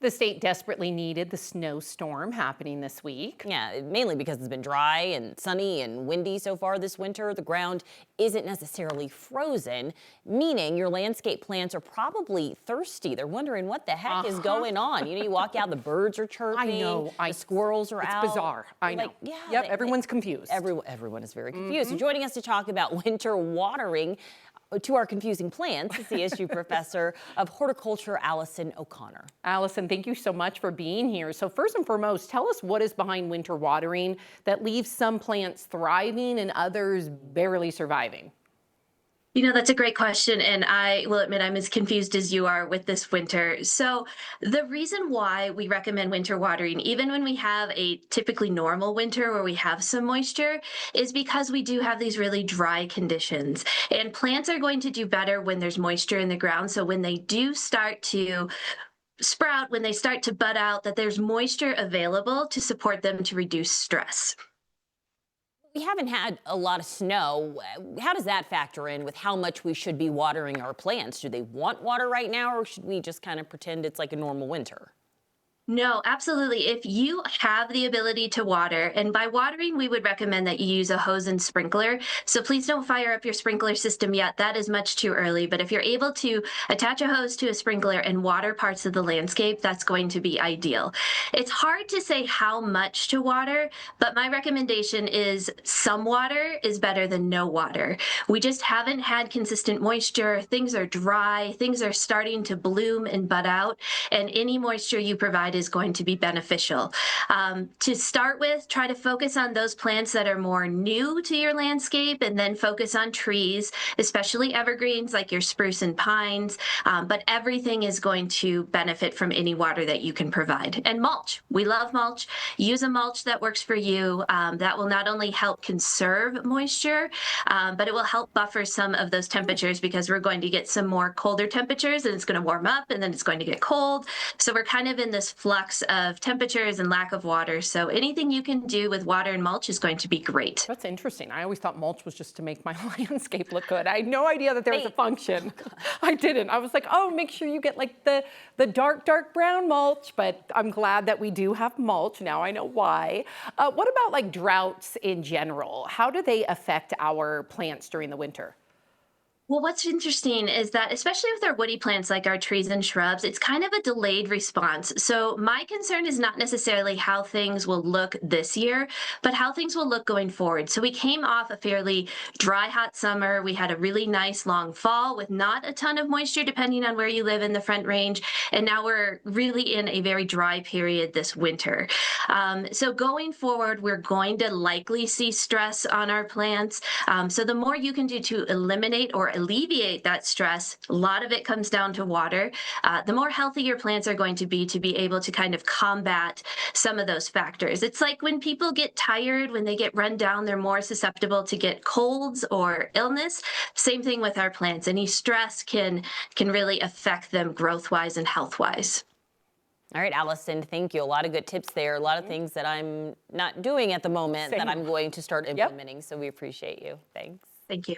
The state desperately needed the snowstorm happening this week. Yeah, mainly because it's been dry and sunny and windy so far this winter. The ground isn't necessarily frozen, meaning your landscape plants are probably thirsty. They're wondering what the heck is going on. You walk out, the birds are chirping. I know. The squirrels are out. It's bizarre. I know. Like, yeah, yep, everyone's confused. Everyone is very confused. So joining us to talk about winter watering to our confusing plants is the CSU professor of horticulture, Alison O'Connor. Alison, thank you so much for being here. So first and foremost, tell us what is behind winter watering that leaves some plants thriving and others barely surviving. That's a great question, and I will admit I'm as confused as you are with this winter. So the reason why we recommend winter watering, even when we have a typically normal winter where we have some moisture, is because we do have these really dry conditions. And plants are going to do better when there's moisture in the ground. So when they do start to sprout, when they start to bud out, that there's moisture available to support them to reduce stress. We haven't had a lot of snow. How does that factor in with how much we should be watering our plants? Do they want water right now, or should we just kind of pretend it's like a normal winter? No, absolutely. If you have the ability to water, and by watering, we would recommend that you use a hose and sprinkler. So please don't fire up your sprinkler system yet. That is much too early. But if you're able to attach a hose to a sprinkler and water parts of the landscape, that's going to be ideal. It's hard to say how much to water, but my recommendation is some water is better than no water. We just haven't had consistent moisture. Things are dry. Things are starting to bloom and bud out, and any moisture you provide is going to be beneficial. To start with, try to focus on those plants that are more new to your landscape, and then focus on trees, especially evergreens like your spruce and pines. But everything is going to benefit from any water that you can provide. And mulch. We love mulch. Use a mulch that works for you. That will not only help conserve moisture, but it will help buffer some of those temperatures, because we're going to get some more colder temperatures, and it's going to warm up, and then it's going to get cold. So we're kind of in this flux of temperatures and lack of water. So anything you can do with water and mulch is going to be great. That's interesting. I always thought mulch was just to make my landscape look good. I had no idea that there was a function. I didn't. I was like, oh, make sure you get like the dark brown mulch, but I'm glad that we do have mulch. Now I know why. What about like droughts in general? How do they affect our plants during the winter? Well, what's interesting is that, especially with our woody plants like our trees and shrubs, it's kind of a delayed response. So my concern is not necessarily how things will look this year, but how things will look going forward. So we came off a fairly dry, hot summer. We had a really nice long fall with not a ton of moisture, depending on where you live in the Front Range. And now we're really in a very dry period this winter. So going forward, we're going to likely see stress on our plants. So the more you can do to eliminate or alleviate that stress, a lot of it comes down to water. The more healthy your plants are going to be able to kind of combat some of those factors. It's like when people get tired, when they get run down, they're more susceptible to get colds or illness. Same thing with our plants. Any stress can really affect them growth-wise and health-wise. All right, Alison, thank you. A lot of good tips there. A lot of things that I'm not doing at the moment that I'm going to start implementing. So we appreciate you. Thanks. Thank you.